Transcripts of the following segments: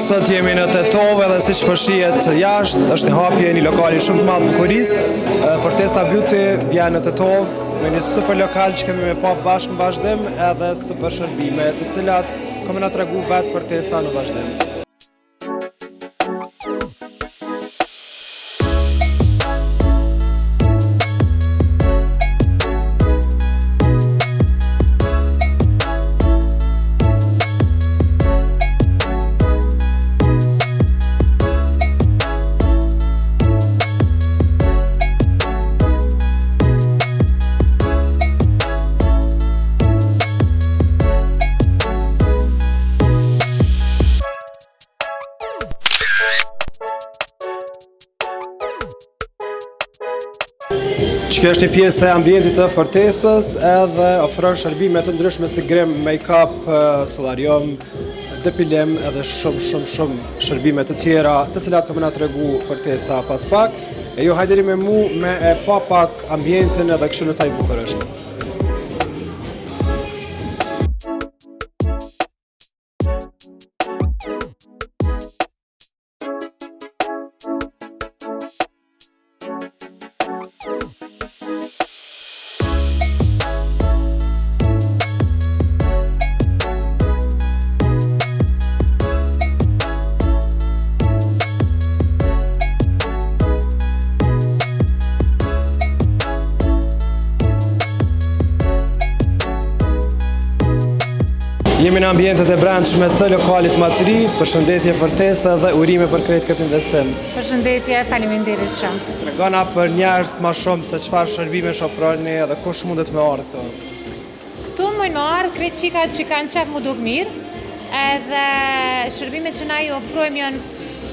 Sot jemi në Tetov edhe siç po shihet jashtë, është hapje një lokali shumë të madh bukurisë. Fortesa Beauty vjen në Tetov me një super lokal që kemi me pa bashkë në vazhdim edhe super shërbime, të cilat kemë na tregu vetë Fortesa në vazhdim. Kjo është një pjesë e ambientit të Fortesës edhe ofron shërbime të ndryshme si grim, make-up, solarium, depilim edhe shumë shërbime të tjera të cilat kemë na tregu Fortesa pas pak. E ju hajderi me mu me e pa pak ambientin edhe kështu në sa i bukur është. Jemi në ambientet e brendshme të lokalit më të ri. Përshëndetje Fortesa dhe urime për krejt këtë investim. Përshëndetje, faleminderit shumë. Tregona për njerëz më shumë se çfarë shërbime ofroni edhe kush mundet me ardhur këtu. Këtu mund të ardhë krejt qikat që kanë qef mu duk mirë, edhe shërbimet që na ju ofrojmë janë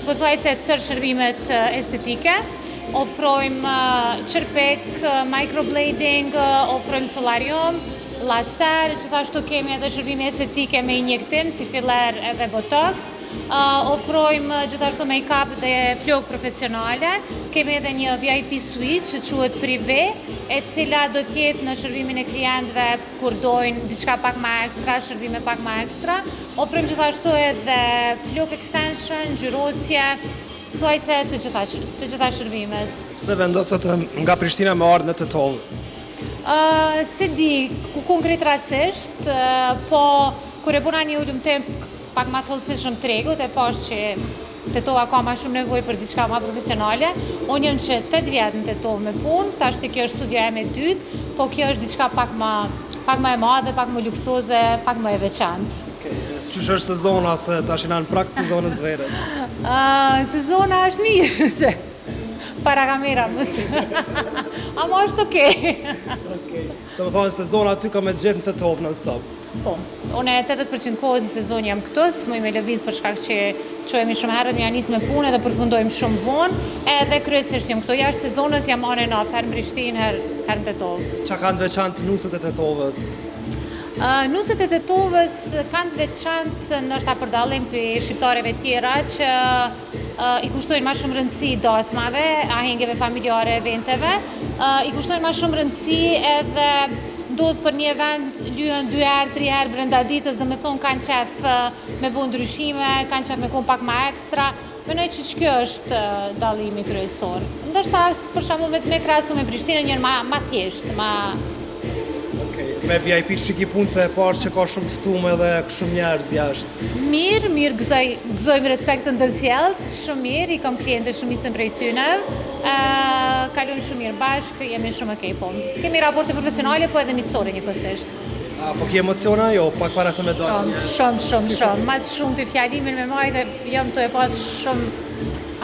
pothuajse tërë shërbimet estetike. Ofrojmë çerpek, microblading, ofrojmë solarium, laser, gjithashtu kemi edhe shërbime estetike me injektim, si filler edhe botox. Ofrojmë gjithashtu make-up dhe flokë profesionale. Kemi edhe një VIP suite që quhet privé, e cila do t'jetë në shërbimin e klientëve kur dojnë diçka pak më ekstra, shërbime pak më ekstra. Ofrojmë gjithashtu edhe flokë extension, ngjyrosje, thuajse të gjitha shërbimet. Pse vendosët nga Prishtina me ardhë në Tetov? Se di, konkret rasisht, po kur e bëna një ulëmtim pak ma thellësishëm tregut, e pash që Tetova ka ma shumë nevojë për diçka ma profesionale. Unë jam që 8 vjet në Tetov me punë, tash kjo është studioja ime e dytë, po kjo është diçka pak ma e madhe, pak më luksoze, pak më e veçantë. Qysh është sezona, se tash jena në prag të sezonës të verës? Sezona është mirë, se para kamera mësë. Ama është okej. Do më thonë, sezona aty ka me gjetë në Tetov non-stop. Po, unë 80% kohës në sezon jam këtu, s'muj me lëviz për shkak që qojemi shumë herët, ja nisë me punë dhe përfundojmë shumë vonë, edhe kryesisht jam këtu jashtë sezonës, jam on and off, herë në Prishtinë, herë në Tetov. Qa kanë të veçantë nusët e Tetovës? Nusët e Tetovës kanë të veçantë ndoshta për dallim për shqiptarëve tjera që i kushtojnë ma shumë rëndësi dasmave, ahengjeve familjare, eventeve, i kushtojnë ma shumë rëndësi edhe ndodhë për një event lyhen 2 herë, 3 herë brenda ditës, dhe me thonë kanë qef me bu ndryshime, kanë qef me konë pak ma ekstra. Menoj që kjo është dallimi kryesor. Ndërsa, për shembull, me krahasu me Prishtinën janë ma thjeshtë, Me VIP që ki punë se e parë që ka shumë të ftume dhe shumë njerëz jashtë. Mirë, gëzojmë respekt të ndërsjellët, shumë mirë, i kam kliente shumicën prej tyne, kalojmë shumë mirë bashkë, jemi shumë okej, po. Kemi raporte profesionale, po edhe miqësore njëkohësisht. Po ki emociona jo, pak para se me dalë? Shumë. Mas shumë të fjalimin me maj dhe jam të e pas shumë,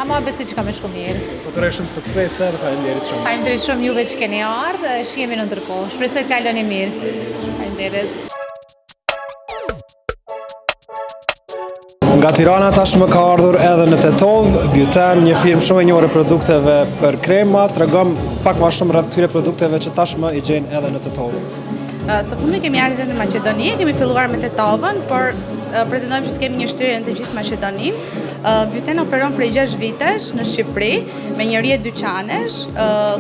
ama besoj që kam e shku mirë. Po të rej shumë suksese dhe faleminderit shumë. Faleminderit shumë juve që keni ardhë, që jemi në ndërkohë. Shpresoj të kaloni mirë. Faleminderit. Nga Tirana tashmë ka ardhur edhe në Tetov, Beauten, një firmë shumë e njohur e produkteve për krema, tregom pak më shumë rreth këtyre produkteve që tashmë i gjejnë edhe në Tetov. Së fundmi kemi ardhur në Maqedoni, kemi filluar me Tetovën, por pretendojmë që të kemi një shtrirje në të gjithë Maqedoninë. Buten operon prej 6 vitesh në Shqipëri me një rrjet dyqanesh,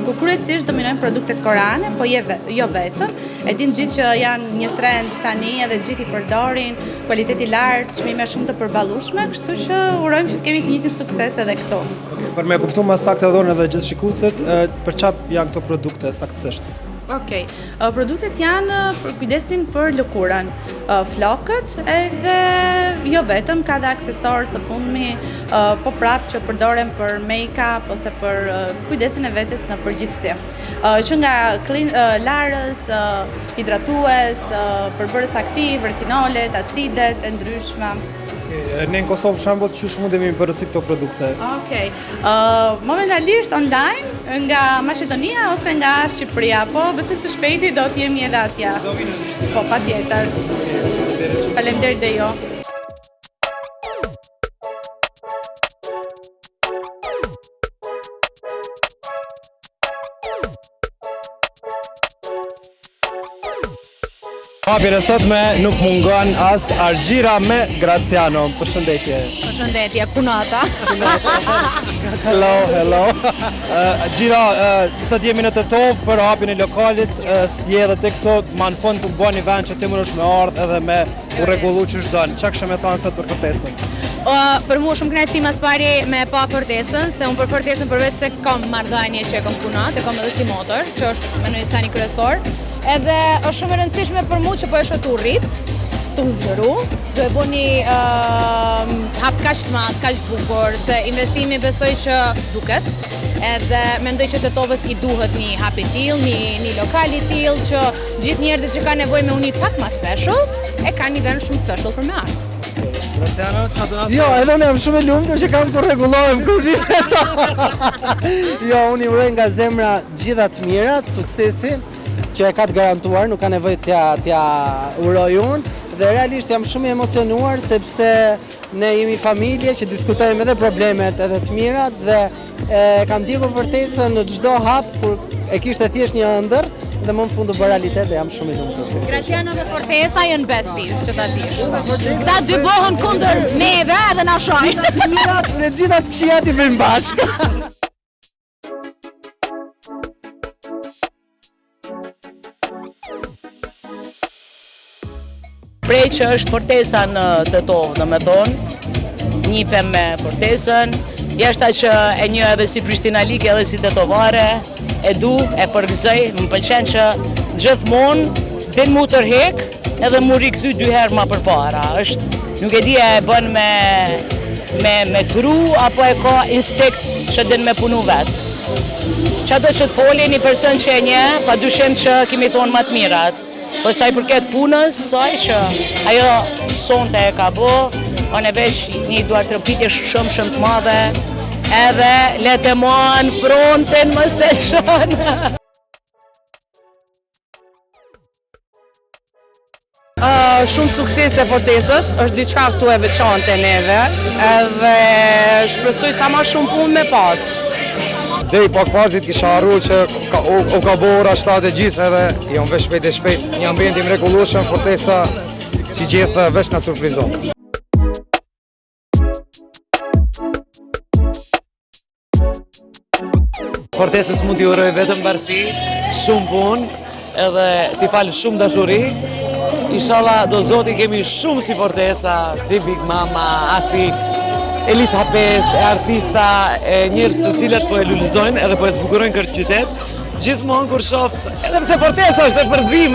ku kryesisht dominojnë produktet koreane, po jo vetëm. E dim gjithë që janë një trend tani edhe gjithë i përdorin, kualiteti i lartë, çmime shumë të përballueshme, kështu që urojmë që të kemi të njëjtin sukses edhe këtu. Për me kuptu më saktë edhe dhe gjithë shikuesit, për çfarë janë këto produkte saktësisht? Okej, produktet janë për kujdesin për lëkurën, flokët edhe jo vetëm, ka dhe aksesorë së fundmi, po prapë që përdoren për make-up ose për kujdesin e vetes në përgjithësi. Që nga larës, hidratues, përbërës aktiv, retinolet, acidet e ndryshme. Ne në Kosovë për shembull, çu mundemi të përësit këto produkte? Okej. Momentalisht online nga Maqedonia ose nga Shqipëria, po besoj se shpejti do të jemi edhe atje. Do vinë në Shqipëri. Po, patjetër. Faleminderit dhe jo. Hapjen e sotme nuk mungon as Argjira me Graciano. Përshëndetje. Përshëndetje, kunata. Hello. Argjira, sot jemi në Tetov për hapjen e lokalit, si edhe te këto, ma në fund të bëni vend që ti mundesh me ardh edhe me u rregullu që ç'don. Çka kishe me thënë sot për Fortesën? Për mua shumë kënaqësi mas pari me pa Fortesën, se unë për Fortesën përveç se kam marrëdhënie që e kam punat, e kam edhe si motor, që është me një sani kryesor. Edhe është shumë e rëndësishme për mua që po e shoh tu rrit, tu zgjeru, do e bëni hap kaq të madh, kaq të bukur, se investimi besoj që duket. Edhe mendoj që Tetovës i duhet një hap i tillë, një lokal i tillë që gjithë njerëzit që kanë nevojë me uni pak më special, e kanë një vend shumë special për me ardhur. Graciano, çfarë do na Jo, edhe unë jam shumë e lumtur që kam të rregullohem kur vjen. Jo, unë i uroj nga zemra gjitha të mirat, suksesin që e ka të garantuar, nuk ka nevojë t'ja uroj unë, dhe realisht jam shumë i emocionuar sepse ne jemi familje që diskutojmë edhe problemet edhe të mirat dhe kam ndjekur Fortesën në çdo hap kur e kishte thjesht një ëndër dhe më në fund u bë realitet dhe jam shumë i lumtur. Graciano dhe Fortesa janë besties, që ta dish. Këta dy bëhen kundër neve edhe na shojnë. Dhe gjitha të këqijat i bëjmë bashkë. Prej që është Fortesa në Tetov, domethënë, njifem me Fortesën, jashta që e një edhe si prishtinalik edhe si tetovare, e du, e përgëzoj, më pëlqen që gjithmonë din mu tërhek edhe mu rikthy 2 herë ma përpara. Nuk e di e bën me tru apo e ka instinkt që din me punu vetë. Çdo që të foli një person që e një, pa dyshim që kemi thonë më të mirat. Po sa i përket punës, saj që ajo sonte e ka bo, on e vesh një duar trëpitje shumë të madhe, edhe letë moan frontin më steshon. Shumë sukses e Fortesës, është diçka këtu e veçantë neve, edhe shpresoj sa ma shumë punë me pas. Dhe i pak pazit kisha arru që u ka bo ora 7 e gjysë edhe jam vesh shpejt, një ambient i mrekullueshëm, Fortesa që gjithë vesh nga surprizon. Fortesës mund t'i uroj vetëm barësi, shumë punë, edhe t'i falë shumë dashuri. Inshallah do zoti kemi shumë si Fortesa, si Big Mama, asi Elita 5, e artista, e njerëz të cilët po e lullëzojnë edhe po e zbukurojnë këtë qytet. Gjithmonë kur shoh, edhe pse Fortesa është e përzim,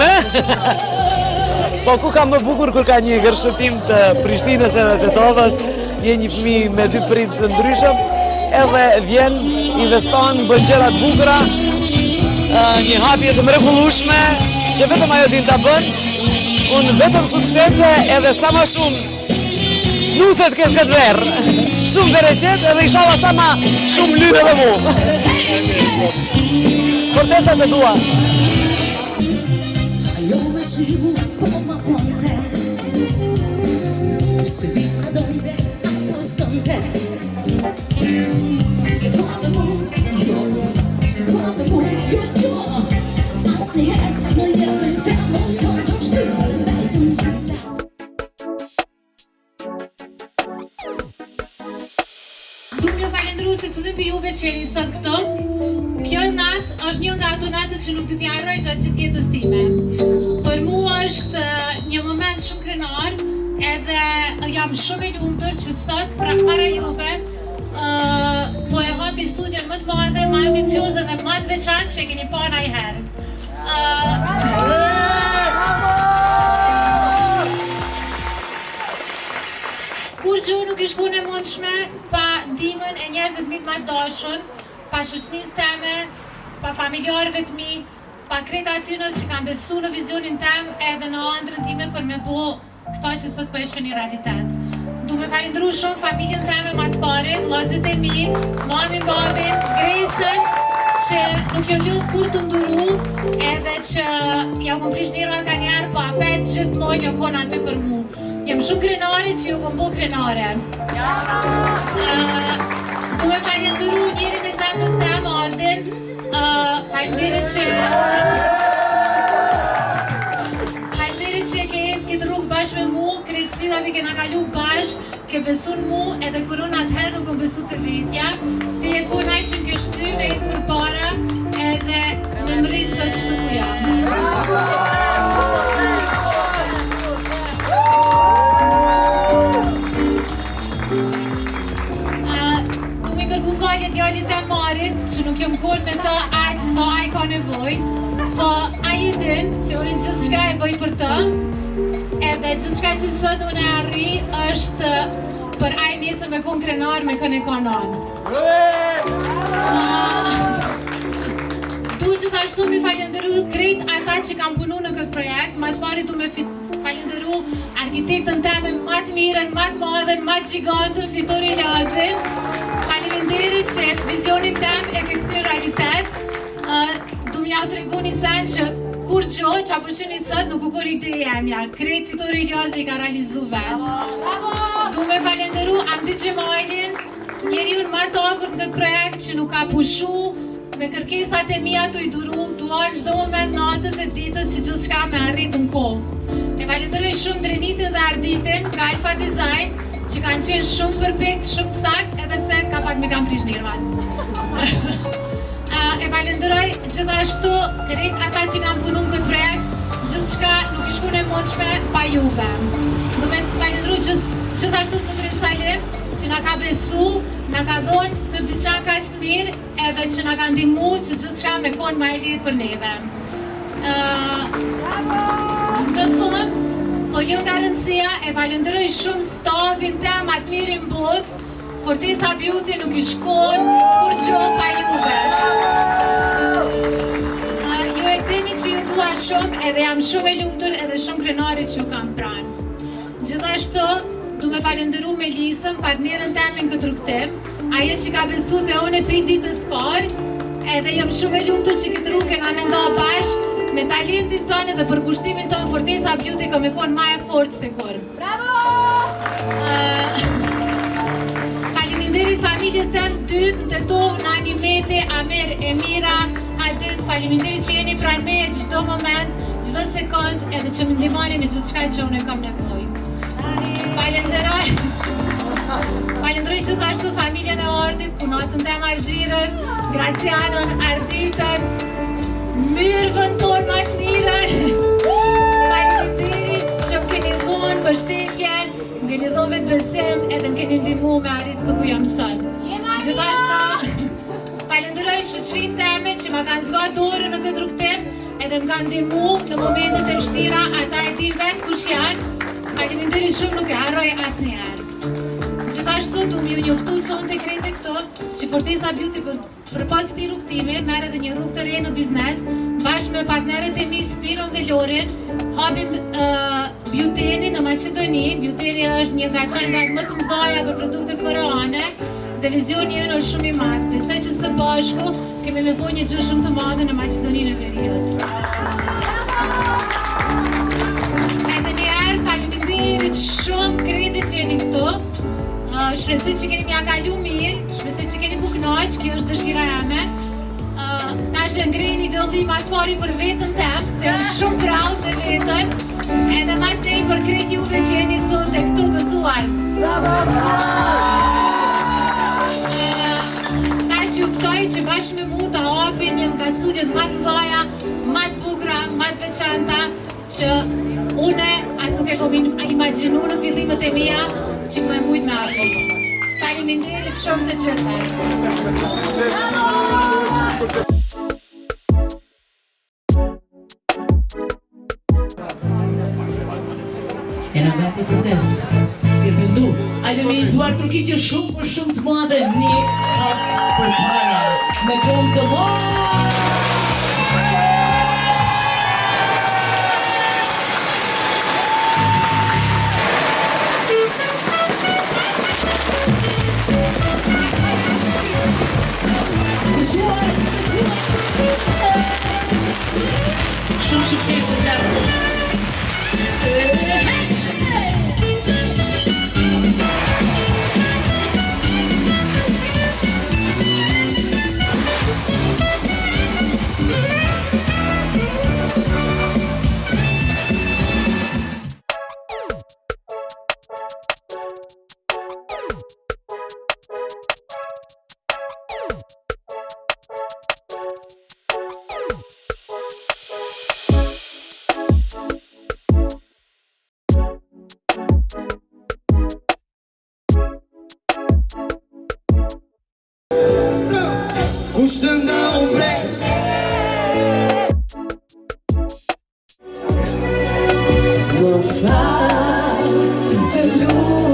po ku ka më bukur kur ka një gërshëtim të Prishtinës edhe Tetovës, je një fëmijë me 2 prind të ndryshëm, edhe vjen, investon, bën gjëra të bukura, një hapje të mrekullueshme, që vetëm ajo din ta bën. Unë vetëm suksese edhe sa më shumë nuset këtë verë, shumë bereqet edhe inshallah sa ma shumë lynë edhe mu. Fortesa të dua. Stay at my Duhem ju falendëru se cilën për juve që jeni sot këto. Kjo natë është një nga ato natët që nuk do t'i harroj gjatë gjithë jetës time. Për mua është një moment shumë krenar, edhe jam shumë e lumtur që sot para juve po e hapi studion më të madhe, më ambicioze dhe më të veçantë që e keni parë ndonjëherë. Kur gjë nuk i shkon e mundshme pa ndihmën e njerëzve të mi të dashur, pa shoqënisë teme, pa familjarëve të mi, pa krejt atyre që kanë besu në vizionin tem edhe në ëndrrën time për me bo këto që sot po e shohin realitet. Du me falendëru shumë familjen teme mas pari, vllazët e mi, mamin, babin, Gresën, që nuk jo lutë kur të nduru, edhe që ja kom prish njërat ka njerë, pa apet gjithmonë jo kon aty për mu. Jem shumë krenare që ju kom bo krenare. Du me falendëru njërin e zemrës tem, Ardin, falenderit që ke ecë këtë rrugë bashkë me mu, krejt sfidat i kena kalu bashkë, ke besu në mu, edhe kërën atëherë nuk kom besu të vetja. Ti e kunaj që më kështy me ecë për para, edhe me më rrisë sot që të ku jam. Falje djallit e Marit, që nuk jom koll me të aq sa ai ka nevoj, po ai din që unë gjithçka e bëj për të, edhe gjithçka që sot unë e arri është për ai nesër me kon krenar me kën e kanon. Du gjithashtu mi falendëru krejt ata që kam punu në këtë projekt, mas pari du me falendëru arkitektën teme më të mirën, më të madhen, më të gjigantën, Fitori Lazin. Faleminderit që vizionin tem e ke këtë realitet. Du m'ja u tregu një sen që kur gjo që a përshini sot nuk u kur ideja emja. Krejt Fitori Lazi i ka realizu vetë. Du me falenderu Amdi Gjemajnin, njeri unë ma të ofër në këtë projekt që nuk ka pushu, me kërkesat e mija të i duru, të arë gjdo moment natës e ditës që gjithë shka me arrit në kohë. E falenderoj shumë Drenitin dhe Arditin nga Alfa Design, që kanë qenë shumë perfekt, shumë sakt, edhe pse ka pak me kam prish nirmat. E falenderoj gjithashtu krejt ata që kanë punu në këtë projekt, gjithë shka nuk i shkune mundshme pa juve. Do me të falenderu gjithashtu Sëmrin Salim, që nga ka besu, nga ka dhonë të dyqan ka që të mirë, edhe që nga ka ndihmu që gjithë shka me konë ma e lidhë për neve. Në fund, por jo nga rëndësia, e falenderoj shumë stafin tem atë mirin botë, Fortesa Beauty nuk i shkon kur gjo pa juve. Ju e dini që ju dua shumë edhe jam shumë e lumtur edhe shumë krenare që ju kam pranë. Gjithashtu, du me falenderu Melisën, partnerën temin këtë rrugtim, ajo që ka besu të unë e prej ditës parë, edhe jam shumë e lumtur që këtë rrugë na me nda bashkë, me talentin tonë dhe për kushtimin tonë, Fortesa Beauty ka me konë ma e fortë se kur. Bravo! Faleminderit familjes tem dytë, në Tetov, Nani Meti, Amer, Emira, Adis, faleminderit që jeni pranë meje çdo moment, çdo sekond, edhe që më ndihmoni me gjithçka që unë kam nevojë. Falenderoj gjithashtu familjen e Ardit, kunatën tem Argjirën, Gracianën, Arditën, myrëvën tonë më të mirën. Faleminderit që më keni dhonë mbështetje, më keni dhonë vetë besim, edhe më keni ndihmu me arrit këtu ku jam sot. Gjithashtu, falenderoj shoqërinë teme që ma kanë zgat dorën në këtë rrugtim, edhe më kanë ndihmu në momentet e vështira, ata e din vetë kush janë. Faleminderit shumë, nuk e harroj asnjëherë. Gjithashtu, du m'ju njoftu sonte krejtë këto që Fortesa Beauty për pas këtij rrugtimi merr edhe një rrugë të re në biznes, bashkë me partnerët e mi Spiron dhe Lorin, hapim Beauteni në Maqedoni. Beauteni është një nga qendrat më të mëdha për produkte koreane dhe vizioni ynë është shumë i madh. Besoj që së bashku kemi me bëj një gjë shumë të madhe në Maqedoninë e Veriut. Edhe një herë faleminderit shumë krejtë që jeni këtu. Shpresoj që keni mja kalu mirë, shpresoj që keni buknaq, kjo është dëshira jame. Tash e ngrej një dëllim mas pari për vetën tem, se unë shumë proud me vetën, edhe mas nej për gjithë juve që jeni sonte këtu gëzuar. Ta juftoj që bashkë me mu të hapin një nga studiot më të mëdha, më të bukura, më të veçanta që une as nuk e kom imagjinu në fillimet e mia që më mujt me hapi. Faleminderit shumë të gjithëve. E në gati Fortesë, si pëndu, ajde me një duar trukitje shumë për shumë të madhe, një hap për para, me kom të madhe! Shumë sukses e zërë! Kushtë nga umre Më falë të lumë